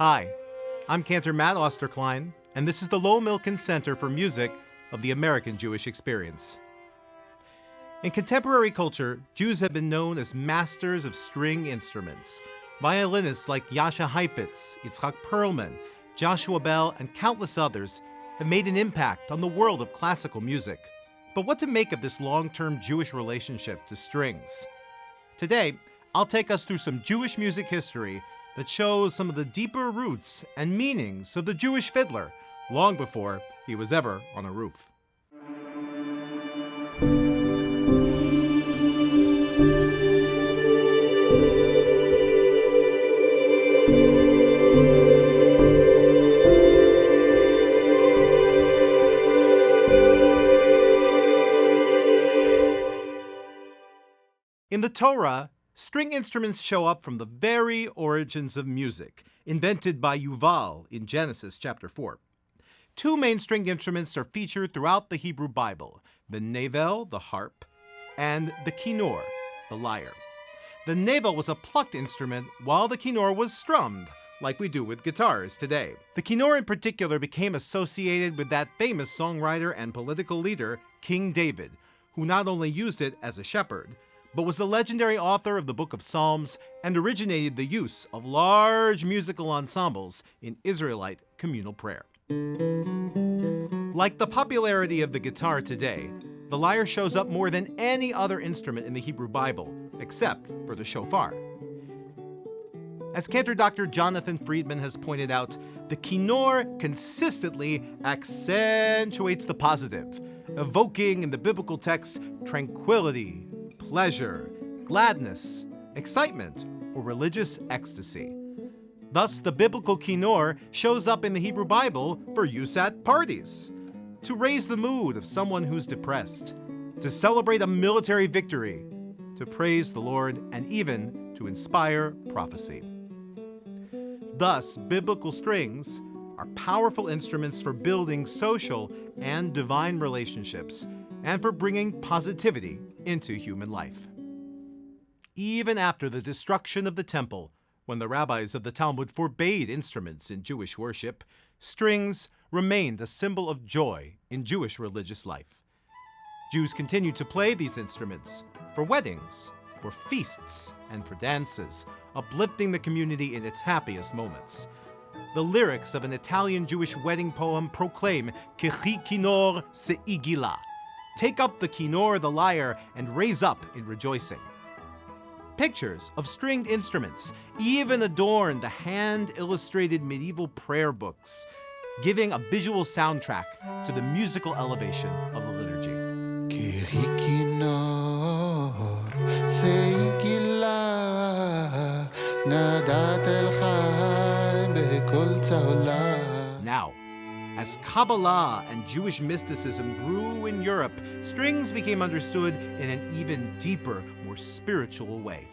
Hi, I'm Cantor Matthew Austerklein, and this is the Lowell Milken Center for Music of the American Jewish Experience. In contemporary culture, Jews have been known as masters of string instruments. Violinists like Yasha Heifetz, Yitzhak Perlman, Joshua Bell, and countless others have made an impact on the world of classical music. But what to make of this long-term Jewish relationship to strings? Today, I'll take us through some Jewish music history that shows some of the deeper roots and meanings of the Jewish fiddler, long before he was ever on a roof. In the Torah, string instruments show up from the very origins of music, invented by Yuval in Genesis chapter 4. Two main string instruments are featured throughout the Hebrew Bible, the nevel, the harp, and the kinnor, the lyre. The nevel was a plucked instrument, while the kinnor was strummed, like we do with guitars today. The kinnor in particular became associated with that famous songwriter and political leader, King David, who not only used it as a shepherd, but was the legendary author of the Book of Psalms and originated the use of large musical ensembles in Israelite communal prayer. Like the popularity of the guitar today, the lyre shows up more than any other instrument in the Hebrew Bible, except for the shofar. As Cantor Dr. Jonathan Friedman has pointed out, the kinnor consistently accentuates the positive, evoking in the biblical text tranquility, pleasure, gladness, excitement, or religious ecstasy. Thus, the biblical kinnor shows up in the Hebrew Bible for use at parties, to raise the mood of someone who's depressed, to celebrate a military victory, to praise the Lord, and even to inspire prophecy. Thus, biblical strings are powerful instruments for building social and divine relationships, and for bringing positivity into human life. Even after the destruction of the temple, when the rabbis of the Talmud forbade instruments in Jewish worship, strings remained a symbol of joy in Jewish religious life. Jews continued to play these instruments for weddings, for feasts, and for dances, uplifting the community in its happiest moments. The lyrics of an Italian Jewish wedding poem proclaim Qechi Kinno se'igila. Take up the kinnor, the lyre, and raise up in rejoicing. Pictures of stringed instruments even adorn the hand-illustrated medieval prayer books, giving a visual soundtrack to the musical elevation of the liturgy. Now, as Kabbalah and Jewish mysticism grew in Europe, strings became understood in an even deeper, more spiritual way.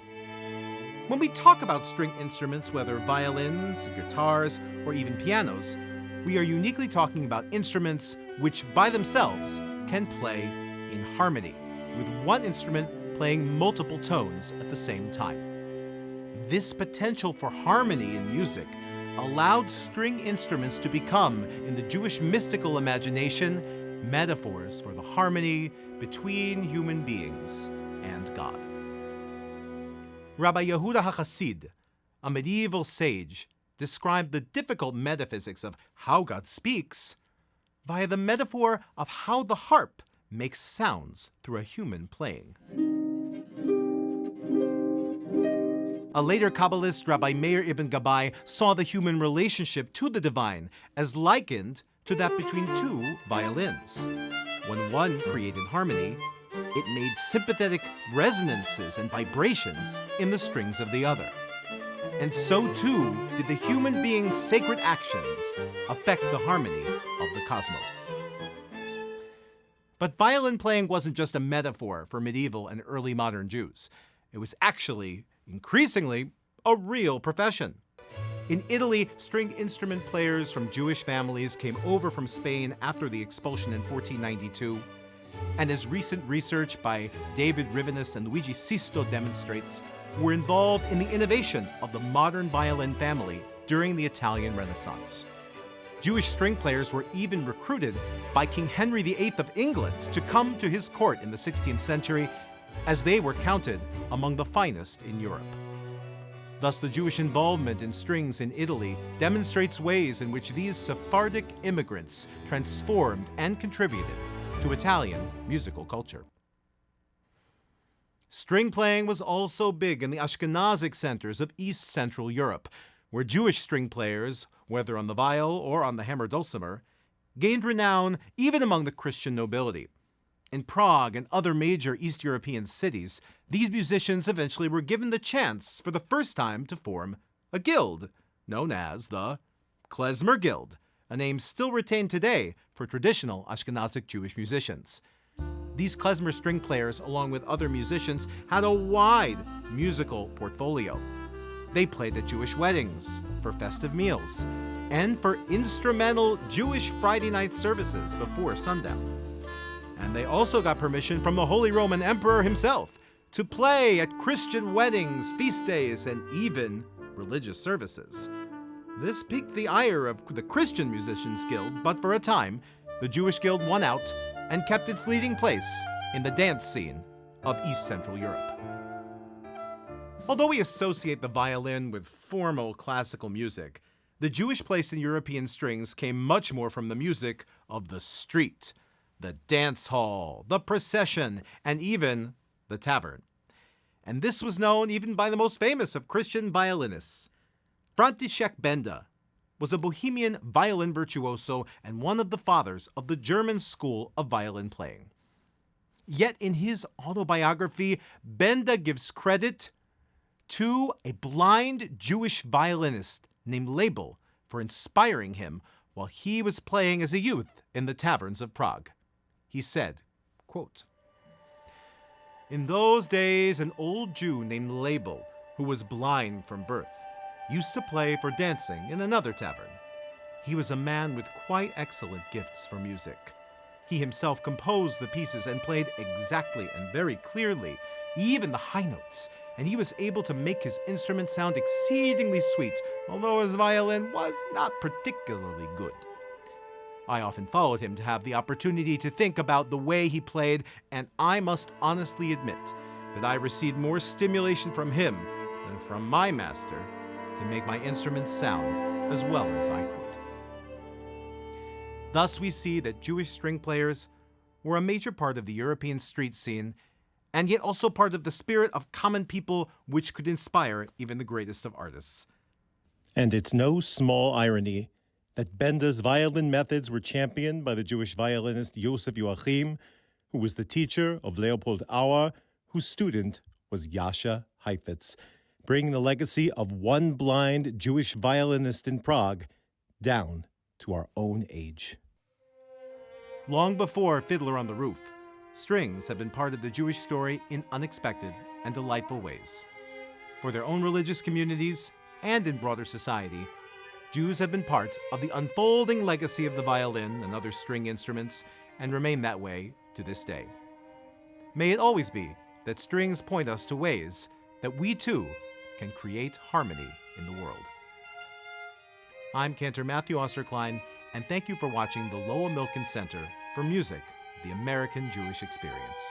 When we talk about string instruments, whether violins, guitars, or even pianos, we are uniquely talking about instruments which by themselves can play in harmony, with one instrument playing multiple tones at the same time. This potential for harmony in music allowed string instruments to become, in the Jewish mystical imagination, metaphors for the harmony between human beings and God. Rabbi Yehuda HaChassid, a medieval sage, described the difficult metaphysics of how God speaks via the metaphor of how the harp makes sounds through a human playing. A later Kabbalist, Rabbi Meir ibn Gabbai, saw the human relationship to the divine as likened to that between two violins. When one created harmony, it made sympathetic resonances and vibrations in the strings of the other. And so too did the human being's sacred actions affect the harmony of the cosmos. But violin playing wasn't just a metaphor for medieval and early modern Jews. It was actually, increasingly, a real profession. In Italy, string instrument players from Jewish families came over from Spain after the expulsion in 1492. And as recent research by David Rivinus and Luigi Sisto demonstrates, were involved in the innovation of the modern violin family during the Italian Renaissance. Jewish string players were even recruited by King Henry VIII of England to come to his court in the 16th century, as they were counted among the finest in Europe. Thus, the Jewish involvement in strings in Italy demonstrates ways in which these Sephardic immigrants transformed and contributed to Italian musical culture. String playing was also big in the Ashkenazic centers of East Central Europe, where Jewish string players, whether on the viol or on the hammer dulcimer, gained renown even among the Christian nobility. In Prague and other major East European cities, these musicians eventually were given the chance for the first time to form a guild, known as the Klesmer Guild, a name still retained today for traditional Ashkenazic Jewish musicians. These klezmer string players, along with other musicians, had a wide musical portfolio. They played at Jewish weddings, for festive meals, and for instrumental Jewish Friday night services before sundown. And they also got permission from the Holy Roman Emperor himself to play at Christian weddings, feast days, and even religious services. This piqued the ire of the Christian Musicians Guild, but for a time, the Jewish Guild won out and kept its leading place in the dance scene of East Central Europe. Although we associate the violin with formal classical music, the Jewish place in European strings came much more from the music of the street, the dance hall, the procession, and even the tavern. And this was known even by the most famous of Christian violinists. František Benda was a Bohemian violin virtuoso and one of the fathers of the German school of violin playing. Yet in his autobiography, Benda gives credit to a blind Jewish violinist named Label for inspiring him while he was playing as a youth in the taverns of Prague. He said, quote, "In those days, an old Jew named Label, who was blind from birth, used to play for dancing in another tavern. He was a man with quite excellent gifts for music. He himself composed the pieces and played exactly and very clearly, even the high notes, and he was able to make his instrument sound exceedingly sweet, although his violin was not particularly good. I often followed him to have the opportunity to think about the way he played, and I must honestly admit that I received more stimulation from him than from my master to make my instruments sound as well as I could." Thus we see that Jewish string players were a major part of the European street scene, and yet also part of the spirit of common people which could inspire even the greatest of artists. And it's no small irony that Benda's violin methods were championed by the Jewish violinist Yosef Joachim, who was the teacher of Leopold Auer, whose student was Jascha Heifetz, bringing the legacy of one blind Jewish violinist in Prague down to our own age. Long before Fiddler on the Roof, strings have been part of the Jewish story in unexpected and delightful ways. For their own religious communities and in broader society, Jews have been part of the unfolding legacy of the violin and other string instruments and remain that way to this day. May it always be that strings point us to ways that we too can create harmony in the world. I'm Cantor Matthew Austerklein, and thank you for watching the Lowell Milken Center for Music, the American Jewish Experience.